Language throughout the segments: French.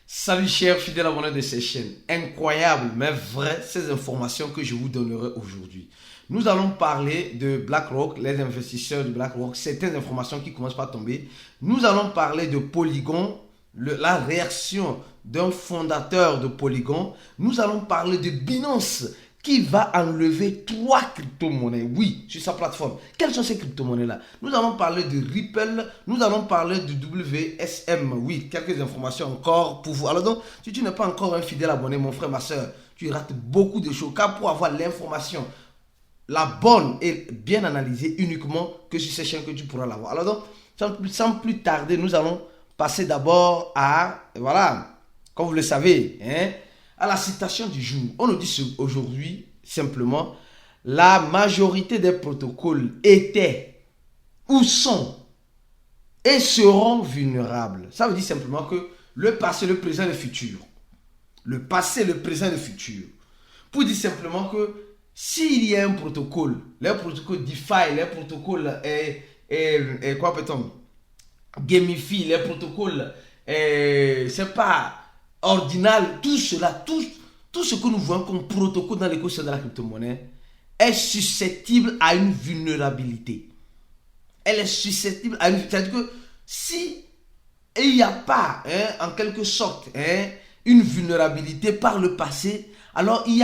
Salut chers fidèles abonnés de ces chaînes. Incroyable mais vrai ces informations que je vous donnerai aujourd'hui. Nous allons parler de BlackRock, les investisseurs de BlackRock, certaines informations qui commencent par tomber. Nous allons parler de Polygon, la réaction d'un fondateur de Polygon. Nous allons parler de Binance qui va enlever 3 crypto-monnaies, oui, sur sa plateforme. Quelles sont ces crypto-monnaies-là? Nous allons parler de Ripple, nous allons parler de WSM, oui, quelques informations encore pour vous. Alors donc, si tu n'es pas encore un fidèle abonné, mon frère, ma soeur, tu rates beaucoup de choses, car pour avoir l'information, la bonne et bien analysée uniquement que sur ces chaînes que tu pourras l'avoir. Alors donc, sans plus tarder, nous allons passer d'abord à, voilà, comme vous le savez, à la citation du jour. On nous dit aujourd'hui simplement, la majorité des protocoles étaient ou sont et seront vulnérables. Ça veut dire simplement que le passé, le présent et le futur. Le passé, le présent et le futur. Pour dire simplement que s'il y a un protocole, les protocoles DeFi, les protocoles quoi peut-on gamify, les protocoles c'est pas ordinal, tout cela, tout ce que nous voyons comme protocole dans l'écosystème de la crypto-monnaie est susceptible à une vulnérabilité. Elle est susceptible à une... C'est-à-dire que si il n'y a pas, en quelque sorte, une vulnérabilité par le passé, alors il y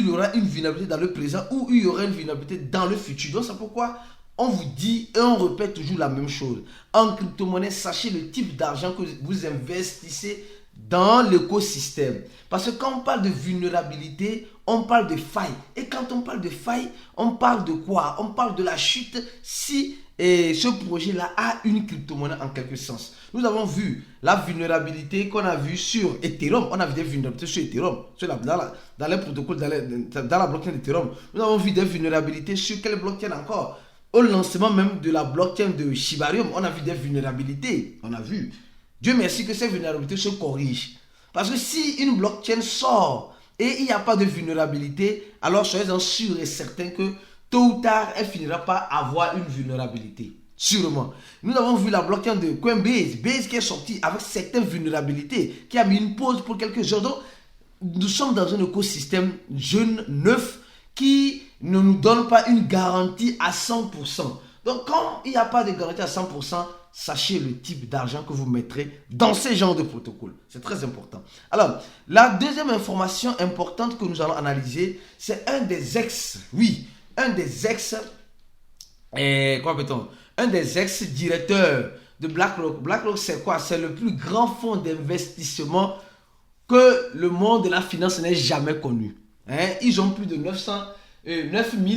aura une vulnérabilité dans le présent ou il y aura une vulnérabilité dans le futur. Donc c'est pourquoi on vous dit et on répète toujours la même chose. En crypto-monnaie, sachez le type d'argent que vous investissez dans l'écosystème. Parce que quand on parle de vulnérabilité, on parle de faille. Et quand on parle de faille, on parle de quoi? On parle de la chute si ce projet-là a une crypto-monnaie en quelque sens. Nous avons vu la vulnérabilité qu'on a vue sur Ethereum. On a vu des vulnérabilités sur Ethereum, dans les protocoles, dans la blockchain d'Ethereum. Nous avons vu des vulnérabilités sur quelle blockchain encore? Au lancement même de la blockchain de Shibarium, on a vu des vulnérabilités. On a vu. Dieu merci que ces vulnérabilités se corrigent. Parce que si une blockchain sort et il n'y a pas de vulnérabilité, alors soyez-en sûrs et certains que tôt ou tard, elle finira par avoir une vulnérabilité. Sûrement. Nous avons vu la blockchain de Coinbase, Base qui est sortie avec certaines vulnérabilités, qui a mis une pause pour quelques jours. Donc, nous sommes dans un écosystème jeune, neuf, qui ne nous donne pas une garantie à 100%. Donc, quand il n'y a pas de garantie à 100%, sachez le type d'argent que vous mettrez dans ces genres de protocoles. C'est très important. Alors, la deuxième information importante que nous allons analyser, c'est un des ex-directeurs de BlackRock. BlackRock, c'est quoi? C'est le plus grand fonds d'investissement que le monde de la finance n'ait jamais connu. Ils ont plus de 9 000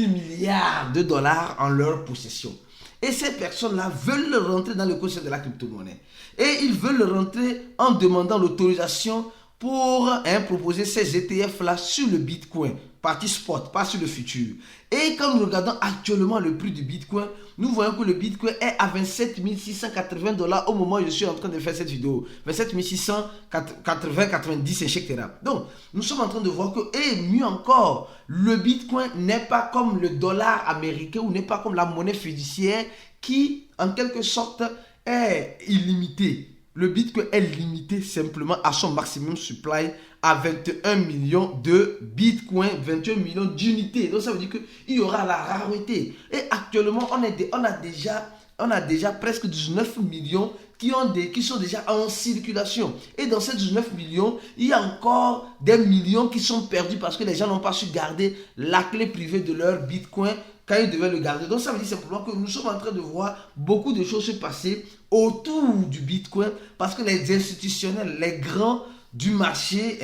milliards de dollars en leur possession. Et ces personnes-là veulent rentrer dans l'écosystème de la crypto-monnaie. Et ils veulent rentrer en demandant l'autorisation pour proposer ces ETF-là sur le Bitcoin, partie spot, pas sur le futur. Et quand nous regardons actuellement le prix du Bitcoin, nous voyons que le Bitcoin est à 27 680 $ au moment où je suis en train de faire cette vidéo. 27 680, 90, etc. Donc, nous sommes en train de voir que, et mieux encore, le Bitcoin n'est pas comme le dollar américain ou n'est pas comme la monnaie fiduciaire qui, en quelque sorte, est illimitée. Le Bitcoin est limité simplement à son maximum supply à 21 millions de Bitcoin, 21 millions d'unités. Donc ça veut dire qu'il y aura la rareté. Et actuellement, on a déjà presque 19 millions qui sont déjà en circulation. Et dans ces 19 millions, il y a encore des millions qui sont perdus parce que les gens n'ont pas su garder la clé privée de leur Bitcoin quand ils devaient le garder. Donc ça veut dire simplement que nous sommes en train de voir beaucoup de choses se passer autour du Bitcoin parce que les institutionnels, les grands du marché,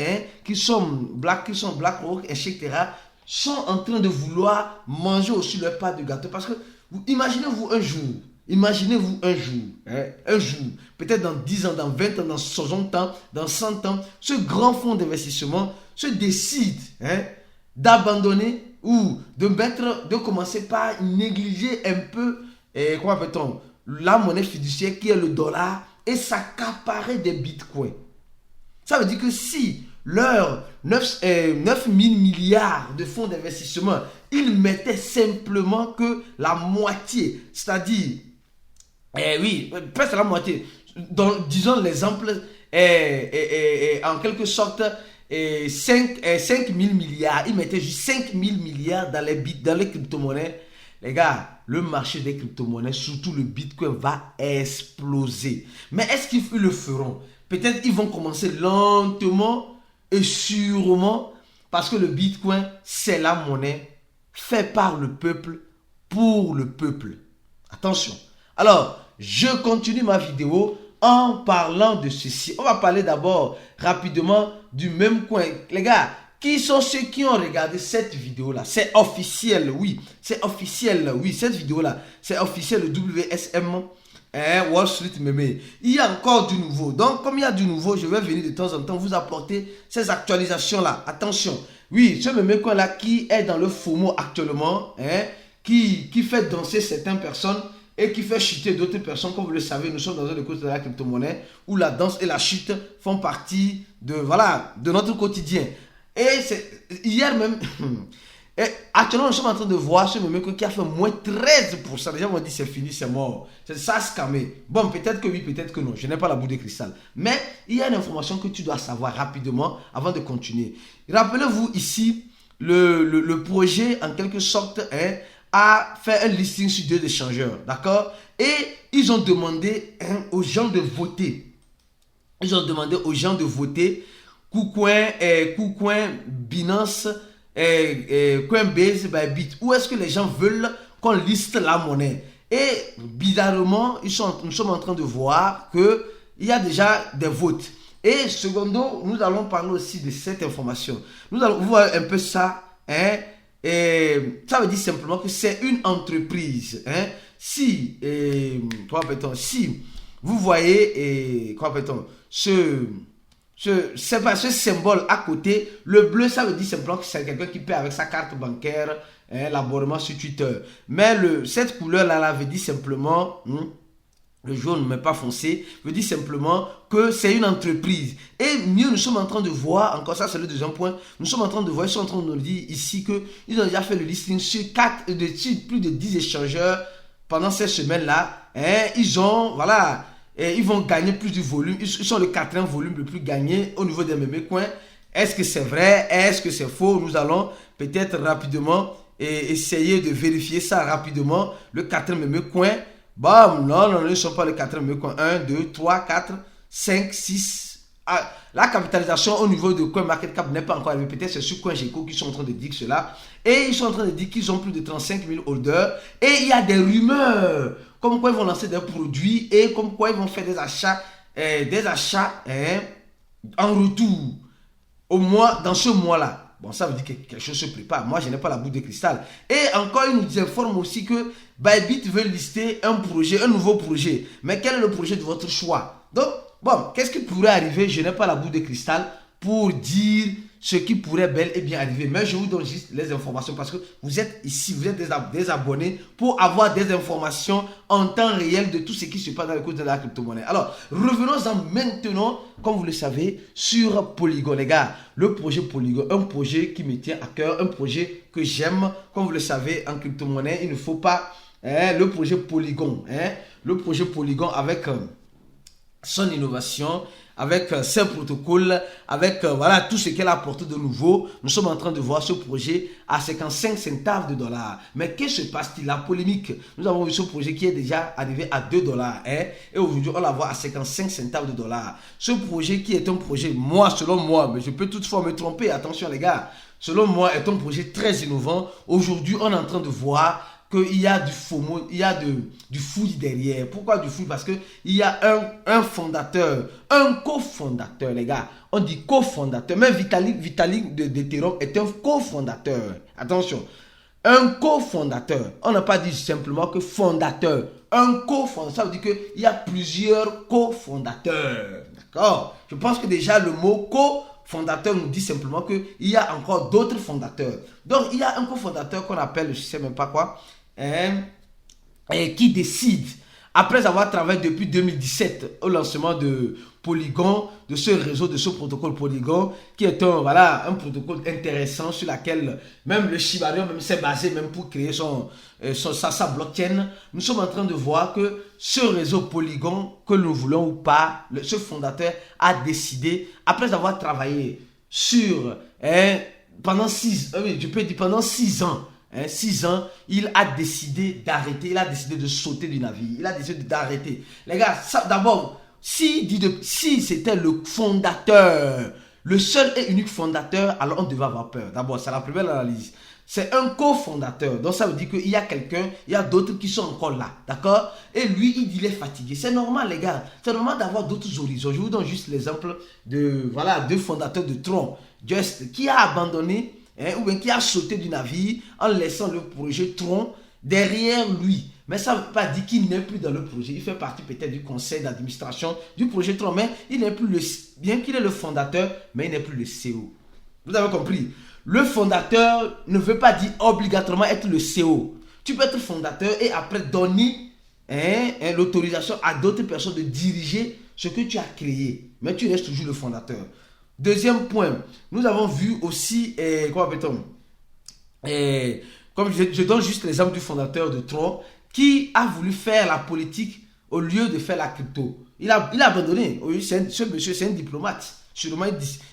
qui sont BlackRock, etc., sont en train de vouloir manger aussi leur part de gâteau. Parce que imaginez-vous un jour, peut-être dans 10 ans, dans 20 ans, dans 60 ans, dans 100 ans, ce grand fonds d'investissement se décide d'abandonner ou de commencer par négliger un peu, la monnaie fiduciaire qui est le dollar et s'accaparer des bitcoins. Ça veut dire que si leurs 9 000 milliards de fonds d'investissement, ils mettaient simplement que la moitié, c'est-à-dire, presque la moitié, disons l'exemple en quelque sorte 5 000 milliards. Ils mettaient juste 5 000 milliards dans les crypto-monnaies. Les gars, le marché des crypto-monnaies, surtout le Bitcoin, va exploser. Mais est-ce qu'ils le feront? Peut-être ils vont commencer lentement et sûrement, parce que le Bitcoin, c'est la monnaie faite par le peuple pour le peuple. Attention. Alors, je continue ma vidéo en parlant de ceci. On va parler d'abord rapidement du même coin. Les gars, qui sont ceux qui ont regardé cette vidéo-là? C'est officiel, oui. C'est officiel, oui. Cette vidéo-là, c'est officiel, le WSM, Wall Street Meme. Il y a encore du nouveau. Donc, comme il y a du nouveau, je vais venir de temps en temps vous apporter ces actualisations-là. Attention. Oui, ce meme coin-là qui est dans le FOMO actuellement, qui fait danser certaines personnes et qui fait chuter d'autres personnes. Comme vous le savez, nous sommes dans un écosystème de la crypto-monnaie où la danse et la chute font partie de notre quotidien. Et hier même, actuellement, nous sommes en train de voir ce même qui a fait moins 13%. Les gens m'ont dit c'est fini, c'est mort. Ça a scamé. Bon, peut-être que oui, peut-être que non. Je n'ai pas la boule de cristal. Mais il y a une information que tu dois savoir rapidement avant de continuer. Rappelez-vous ici, le projet, en quelque sorte, a fait un listing sur 2 échangeurs. D'accord? Et ils ont demandé aux gens de voter. Ils ont demandé aux gens de voter KuCoin, Binance, Coinbase, Bybit. Où est-ce que les gens veulent qu'on liste la monnaie? Et bizarrement, nous sommes en train de voir qu'il y a déjà des votes. Et secondo, nous allons parler aussi de cette information. Nous allons voir un peu ça. Et ça veut dire simplement que c'est une entreprise. Si vous voyez, ce symbole à côté, le bleu, ça veut dire simplement que c'est quelqu'un qui paie avec sa carte bancaire, l'abonnement sur Twitter. Mais cette couleur-là veut dire simplement, le jaune mais pas foncé, veut dire simplement que c'est une entreprise. Et mieux, nous sommes en train de voir, encore ça c'est le deuxième point, nous sommes en train de voir, ils sont en train de nous dire ici qu'ils ont déjà fait le listing sur plus de 10 échangeurs pendant cette semaine-là. Ils vont gagner plus de volume. Ils sont le 4e volume le plus gagné au niveau des meme coins. Est-ce que c'est vrai? Est-ce que c'est faux? Nous allons peut-être rapidement essayer de vérifier ça rapidement. Le 4e meme coin. Bam, non, ils ne sont pas le 4e meme coin. 1, 2, 3, 4, 5, 6. La capitalisation au niveau de CoinMarketCap n'est pas encore arrivée. Peut-être c'est sur CoinGecko qu'ils sont en train de dire cela. Et ils sont en train de dire qu'ils ont plus de 35 000 holders. Et il y a des rumeurs comme quoi ils vont lancer des produits et comme quoi ils vont faire des achats en retour dans ce mois-là. Bon, ça veut dire que quelque chose se prépare. Moi, je n'ai pas la boule de cristal. Et encore, ils nous informent aussi que Bybit veut lister un nouveau projet. Mais quel est le projet de votre choix? Donc, bon, qu'est-ce qui pourrait arriver? Je n'ai pas la boule de cristal pour dire ce qui pourrait bel et bien arriver. Mais je vous donne juste les informations parce que vous êtes ici, vous êtes des abonnés pour avoir des informations en temps réel de tout ce qui se passe dans le cours de la crypto-monnaie. Alors, revenons-en maintenant, comme vous le savez, sur Polygon. Les gars, le projet Polygon, un projet qui me tient à cœur, un projet que j'aime. Comme vous le savez, en crypto-monnaie, il ne faut pas le projet Polygon. Le projet Polygon avec son innovation, avec ses protocoles, avec tout ce qu'elle a apporté de nouveau. Nous sommes en train de voir ce projet à 55 centaves de dollars. Mais qu'est-ce qui se passe-t-il? La polémique. Nous avons vu ce projet qui est déjà arrivé à 2 dollars. Et aujourd'hui, on la voit à 55 centaves de dollars. Ce projet qui est un projet, selon moi, mais je peux toutefois me tromper, attention les gars, selon moi, est un projet très innovant. Aujourd'hui, on est en train de voir qu'il y a du FOMO, il y a du fouille derrière. Pourquoi du fouille? Parce qu'il y a un fondateur, un cofondateur, les gars. On dit cofondateur. Même Vitalik d'Ethereum est un cofondateur. Attention, un cofondateur. On n'a pas dit simplement que fondateur. Un cofondateur, ça veut dire qu'il y a plusieurs cofondateurs. D'accord? Je pense que déjà le mot cofondateur nous dit simplement qu'il y a encore d'autres fondateurs. Donc, il y a un cofondateur qu'on appelle, je ne sais même pas quoi, qui décide après avoir travaillé depuis 2017 au lancement de Polygon, de ce réseau, de ce protocole Polygon, qui est un protocole intéressant sur lequel même le Shibarium même s'est basé même pour créer sa blockchain. Nous sommes en train de voir que ce réseau Polygon, que nous voulons ou pas, ce fondateur a décidé, après avoir travaillé sur, pendant 6 ans, 6 ans, il a décidé d'arrêter, il a décidé de sauter du navire, il a décidé d'arrêter. Les gars, d'abord, si c'était le fondateur, le seul et unique fondateur, alors on devait avoir peur. D'abord, c'est la première analyse. C'est un cofondateur, donc ça veut dire qu'il y a quelqu'un, il y a d'autres qui sont encore là, d'accord? Et lui, il est fatigué. C'est normal, les gars. C'est normal d'avoir d'autres horizons. Je vous donne juste l'exemple de, deux fondateurs de Tron, Just, qui a abandonné, ou bien qui a sauté du navire en laissant le projet Tron derrière lui. Mais ça ne veut pas dire qu'il n'est plus dans le projet. Il fait partie peut-être du conseil d'administration du projet Tron, mais il n'est plus bien qu'il est le fondateur, mais il n'est plus le CEO. Vous avez compris? Le fondateur ne veut pas dire obligatoirement être le CEO. Tu peux être fondateur et après donner l'autorisation à d'autres personnes de diriger ce que tu as créé. Mais tu restes toujours le fondateur. Deuxième point, nous avons vu aussi, comment appelle-t-on, comme je donne juste l'exemple du fondateur de Tron, qui a voulu faire la politique au lieu de faire la crypto. Il a abandonné. Ce monsieur, c'est un diplomate. Sûrement,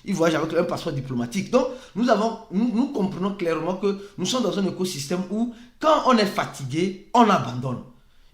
il voyage avec un passeport diplomatique. Donc, nous comprenons clairement que nous sommes dans un écosystème où, quand on est fatigué, on abandonne.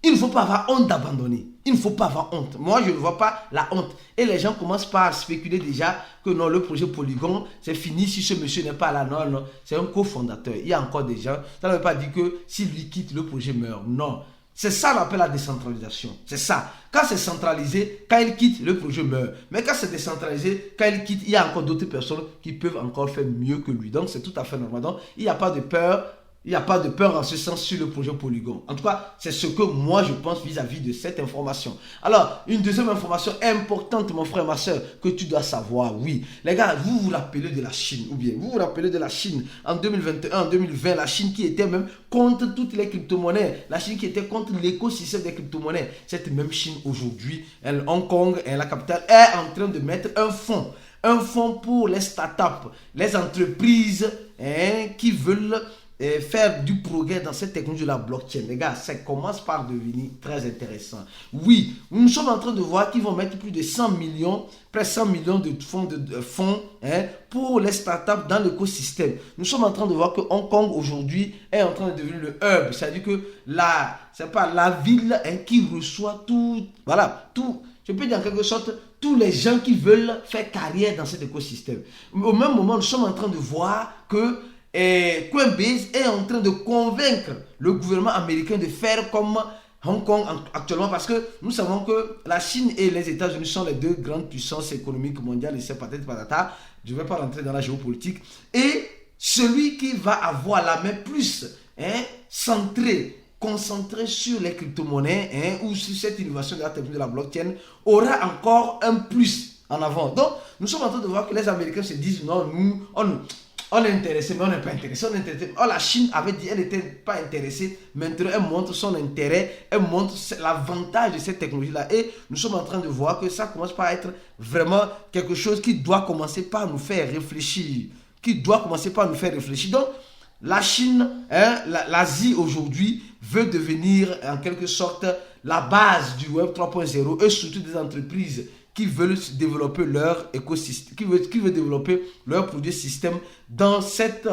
Il ne faut pas avoir honte d'abandonner. Il ne faut pas avoir honte. Moi, je ne vois pas la honte. Et les gens commencent par spéculer déjà que non, le projet Polygon, c'est fini si ce monsieur n'est pas là. Non, non, c'est un cofondateur. Il y a encore des gens. Ça ne veut pas dire que s'il lui quitte, le projet meurt. Non. C'est ça qu'on appelle la décentralisation. C'est ça. Quand c'est centralisé, quand il quitte, le projet meurt. Mais quand c'est décentralisé, quand il quitte, il y a encore d'autres personnes qui peuvent encore faire mieux que lui. Donc, c'est tout à fait normal. Donc, il n'y a pas de peur. Il n'y a pas de peur en ce sens sur le projet Polygon. En tout cas, c'est ce que moi je pense vis-à-vis de cette information. Alors, une deuxième information importante, mon frère, ma soeur, que tu dois savoir, oui. Les gars, vous vous rappelez de la Chine, ou bien vous vous rappelez de la Chine en 2021, en 2020, la Chine qui était même contre toutes les crypto-monnaies, la Chine qui était contre l'écosystème des crypto-monnaies. Cette même Chine aujourd'hui, Hong Kong, la capitale, est en train de mettre un fonds pour les startups, les entreprises qui veulent faire du progrès dans cette technologie de la blockchain. Les gars, ça commence par devenir très intéressant. Oui, nous sommes en train de voir qu'ils vont mettre plus de 100 millions, presque 100 millions de fonds pour les startups dans l'écosystème. Nous sommes en train de voir que Hong Kong aujourd'hui est en train de devenir le hub, c'est-à-dire que c'est pas la ville qui reçoit tout, je peux dire en quelque sorte, tous les gens qui veulent faire carrière dans cet écosystème. Au même moment, nous sommes en train de voir que Coinbase est en train de convaincre le gouvernement américain de faire comme Hong Kong actuellement, parce que nous savons que la Chine et les États-Unis sont les deux grandes puissances économiques mondiales et c'est peut-être patata. Je ne vais pas rentrer dans la géopolitique. Et celui qui va avoir la main plus concentrée sur les crypto-monnaies ou sur cette innovation de la technologie de la blockchain aura encore un plus en avant. Donc, nous sommes en train de voir que les Américains se disent non, nous, on est intéressé, mais on n'est pas intéressé. Oh, la Chine avait dit qu'elle n'était pas intéressée. Maintenant, elle montre son intérêt. Elle montre l'avantage de cette technologie-là. Et nous sommes en train de voir que ça commence par être vraiment quelque chose qui doit commencer par nous faire réfléchir. Donc, la Chine, l'Asie aujourd'hui veut devenir en quelque sorte la base du Web 3.0 et surtout des entreprises qui veulent développer leur écosystème, qui veulent développer leur produit système dans cette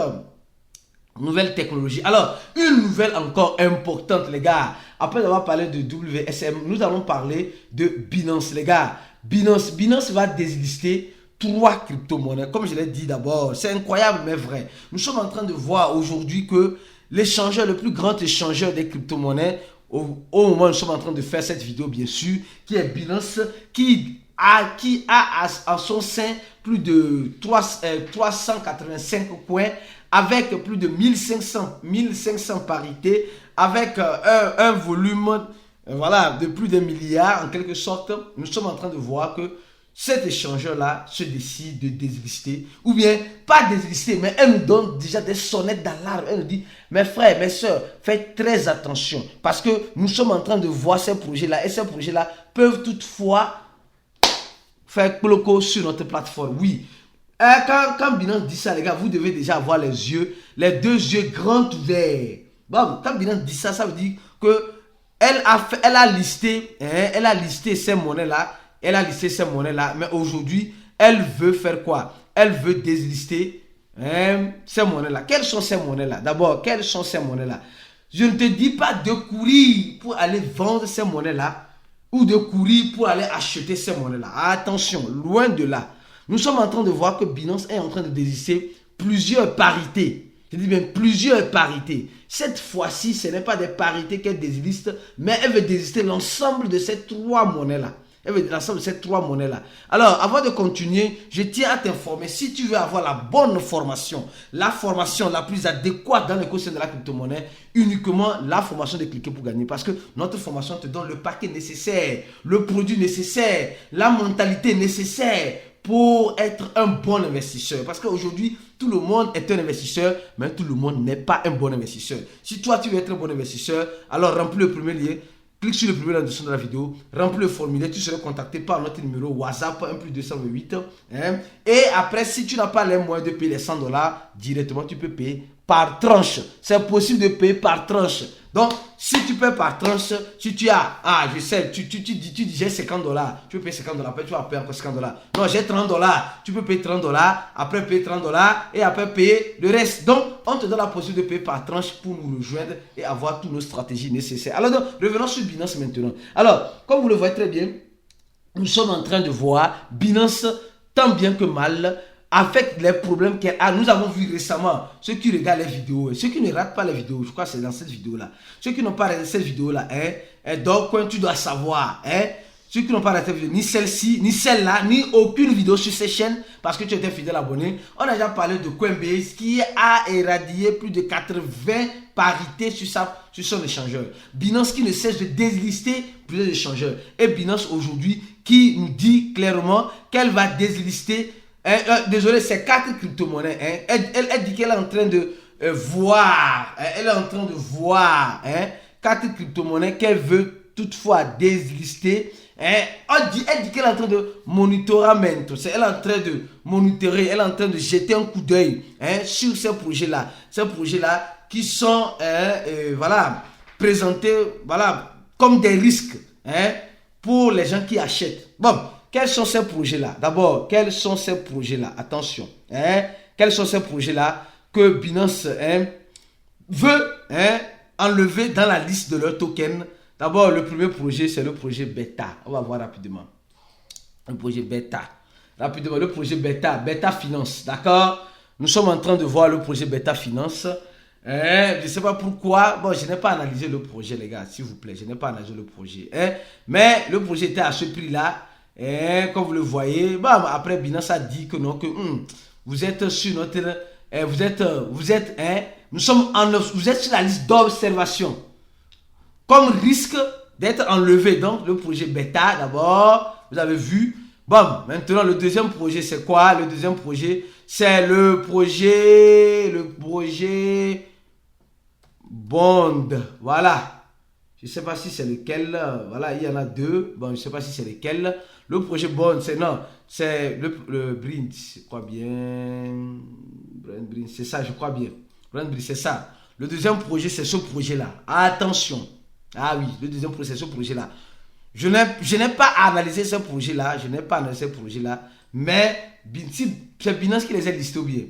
nouvelle technologie. Alors, une nouvelle encore importante, les gars. Après avoir parlé de WSM, nous allons parler de Binance, les gars. Binance va délister 3 crypto-monnaies. Comme je l'ai dit d'abord, c'est incroyable mais vrai. Nous sommes en train de voir aujourd'hui que l'échangeur, le plus grand échangeur des crypto-monnaies, au moment où nous sommes en train de faire cette vidéo, bien sûr, qui est Binance, qui a en son sein plus de 385 coins, avec plus de 1500 parités, avec un volume de plus d'un milliard en quelque sorte. Nous sommes en train de voir que cet échangeur-là se décide de déslister, ou bien pas déslister, mais elle nous donne déjà des sonnettes d'alarme. Elle nous dit, mes frères, mes soeurs, faites très attention, parce que nous sommes en train de voir ces projets-là, et ces projets-là peuvent toutefois faire cloco sur notre plateforme. Oui. Quand Binance dit ça, les gars, vous devez déjà avoir les deux yeux grands ouverts. Bon, quand Binance dit ça, ça veut dire que elle a listé ces monnaies-là. Elle a listé ces monnaies-là, mais aujourd'hui, elle veut faire quoi? Elle veut déslister ces monnaies-là. Quelles sont ces monnaies-là? D'abord, quelles sont ces monnaies-là? Je ne te dis pas de courir pour aller vendre ces monnaies-là ou de courir pour aller acheter ces monnaies-là. Attention, loin de là. Nous sommes en train de voir que Binance est en train de déslister plusieurs parités. Je dis bien plusieurs parités. Cette fois-ci, ce n'est pas des parités qu'elle désliste, mais elle veut déslister l'ensemble de ces trois monnaies-là. Elle veut l'ensemble de ces trois monnaies-là. Alors, avant de continuer, je tiens à t'informer, si tu veux avoir la bonne formation, la formation la plus adéquate dans l'écosystème de la crypto-monnaie, uniquement la formation de Cliquer pour gagner. Parce que notre formation te donne le paquet nécessaire, le produit nécessaire, la mentalité nécessaire pour être un bon investisseur. Parce qu'aujourd'hui, tout le monde est un investisseur, mais tout le monde n'est pas un bon investisseur. Si toi, tu veux être un bon investisseur, alors remplis le premier lien. Clique sur le premier lien en dessous de la vidéo, remplis le formulaire, tu seras contacté par notre numéro WhatsApp 1+228. Et après, si tu n'as pas les moyens de payer les $100, directement tu peux payer par tranche. C'est possible de payer par tranche. Donc, si tu payes par tranche, si tu as, je sais, tu dis j'ai $50, tu peux payer $50, après tu vas payer encore $50. Non, j'ai $30, tu peux payer $30, après payer $30 et après payer le reste. Donc, on te donne la possibilité de payer par tranche pour nous rejoindre et avoir toutes nos stratégies nécessaires. Alors, donc, revenons sur Binance maintenant. Alors, comme vous le voyez très bien, nous sommes en train de voir Binance, tant bien que mal, avec les problèmes qu'elle a. Nous avons vu récemment, ceux qui regardent les vidéos, ceux qui ne ratent pas les vidéos, je crois que c'est dans cette vidéo-là, ceux qui n'ont pas regardé cette vidéo-là, donc quand tu dois savoir, ceux qui n'ont pas regardé cette vidéo, ni celle-ci, ni celle-là, ni aucune vidéo sur ces chaînes, parce que tu étais fidèle abonné, on a déjà parlé de Coinbase qui a éradié plus de 80 parités sur son échangeur. Binance qui ne cesse de déslister plusieurs échangeurs. Et Binance aujourd'hui qui nous dit clairement qu'elle va déslister désolé, c'est 4 crypto-monnaies. Elle dit qu'elle est en train de voir. Elle est en train de voir 4 crypto-monnaies qu'elle veut toutefois déslister. Elle dit qu'elle est en train de monitorer. Elle est en train de monitorer. Elle est en train de jeter un coup d'œil sur ces projets-là. Ces projets-là qui sont présentés comme des risques pour les gens qui achètent. Bon. Quels sont ces projets-là? D'abord, quels sont ces projets-là? Attention. Quels sont ces projets-là que Binance veut enlever dans la liste de leurs tokens? D'abord, le premier projet, c'est le projet Beta. On va voir rapidement. Le projet Beta. Rapidement, le projet Beta. Beta Finance. D'accord? Nous sommes en train de voir le projet Beta Finance. Je ne sais pas pourquoi. Bon, je n'ai pas analysé le projet, les gars. S'il vous plaît, je n'ai pas analysé le projet. Mais le projet était à ce prix-là. Et comme vous le voyez, après Binance a dit que non, que vous êtes sur notre, vous êtes sur la liste d'observation, comme risque d'être enlevé. Donc le projet Beta d'abord, vous avez vu. Bon, maintenant le deuxième projet c'est quoi? Le deuxième projet c'est le projet Bond. Voilà. Je ne sais pas si c'est lequel. Voilà, il y en a deux. Bon, je ne sais pas si c'est lequel. Le projet Bond, c'est le Brint, je crois bien. Brint, c'est ça, je crois bien. Brint, c'est ça. Le deuxième projet, c'est ce projet-là. Attention. Ah oui, le deuxième projet, c'est ce projet-là. Je n'ai pas analysé ce projet-là. Mais c'est Binance qui les a listés bien.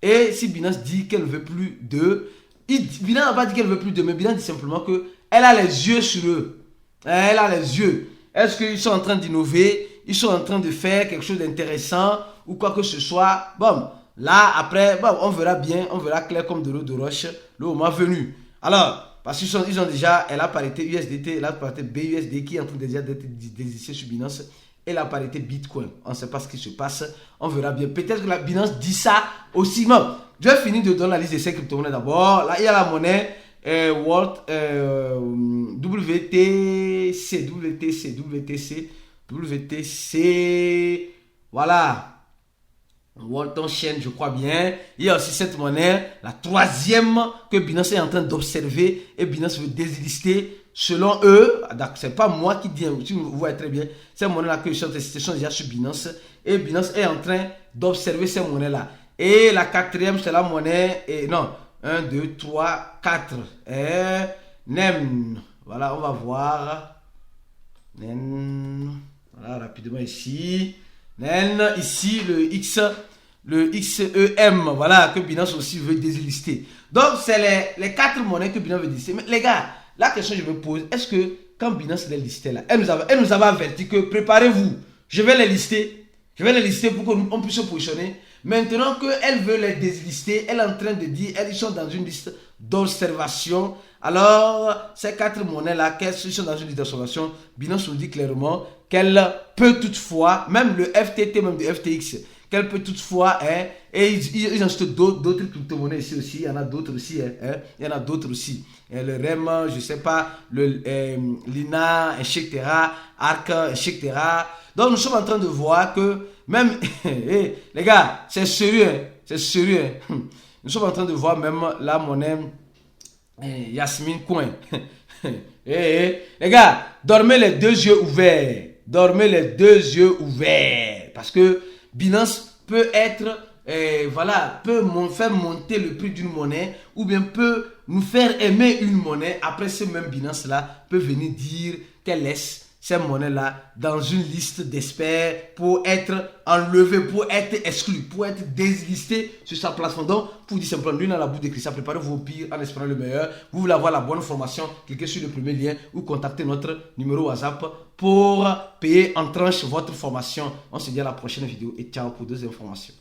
Et si Binance dit qu'elle ne veut plus d'eux, Binance n'a pas dit qu'elle ne veut plus d'eux, mais Binance dit simplement que elle a les yeux sur eux. Elle a les yeux. Est-ce qu'ils sont en train d'innover? Ils sont en train de faire quelque chose d'intéressant ou quoi que ce soit? Bon, là, après, on verra bien. On verra clair comme de l'eau de roche le moment venu. Alors, parce qu'ils ont déjà la parité USDT, la parité BUSD qui est en train déjà d'être désistée sur Binance et la parité Bitcoin. On ne sait pas ce qui se passe. On verra bien. Peut-être que la Binance dit ça aussi. Non, je vais finir de donner la liste de ces crypto-monnaies d'abord. Là, il y a la monnaie World WTC. Voilà. Walton Chain, je crois bien. Il y a aussi cette monnaie, la troisième que Binance est en train d'observer et Binance veut déslister. Selon eux, c'est pas moi qui dis, tu me vois très bien, ces monnaies-là que je suis sont déjà sur Binance et Binance est en train d'observer ces monnaies-là. Et la quatrième, c'est la monnaie, et non, 1, 2, 3, 4. Et NEM. Voilà, on va voir. NEM. Voilà, rapidement ici. NEM, ici, le XEM, voilà, que Binance aussi veut déslister. Donc, c'est les 4 monnaies que Binance veut déslister. Mais les gars, la question que je me pose, est-ce que quand Binance les listait là, elle nous avait averti que préparez-vous, je vais les lister. Je vais les lister pour qu'on puisse se positionner. Maintenant qu'elle veut les déslister, elle est en train de dire, ils sont dans une liste d'observation. Alors, ces 4 monnaies-là, qu'elles sont dans une liste d'observation, Binance nous dit clairement qu'elle peut toutefois, même le FTT, même le FTX, qu'elle peut toutefois, hein, et ils ont acheté d'autres crypto-monnaies ici aussi, il y en a d'autres aussi, hein, il y en a d'autres aussi. Le REM, je ne sais pas, le Lina, etc., ARC, etc. Donc nous sommes en train de voir que même, hey, les gars, c'est sérieux, hein, c'est sérieux. Hein. Nous sommes en train de voir même la monnaie Yasmine Coin. Les gars, dormez les 2 yeux ouverts. Dormez les 2 yeux ouverts. Parce que Binance peut être, voilà, peut faire monter le prix d'une monnaie ou bien peut nous faire aimer une monnaie. Après, ce même Binance-là peut venir dire qu'elle laisse ces monnaies-là dans une liste d'experts pour être enlevées, pour être exclues, pour être déslistées sur sa plateforme. Donc, pour dire simplement, l'une à la bout de cristal, préparez-vous au pire en espérant le meilleur. Vous voulez avoir la bonne formation, cliquez sur le premier lien ou contactez notre numéro WhatsApp pour payer en tranche votre formation. On se dit à la prochaine vidéo et ciao pour d'autres informations.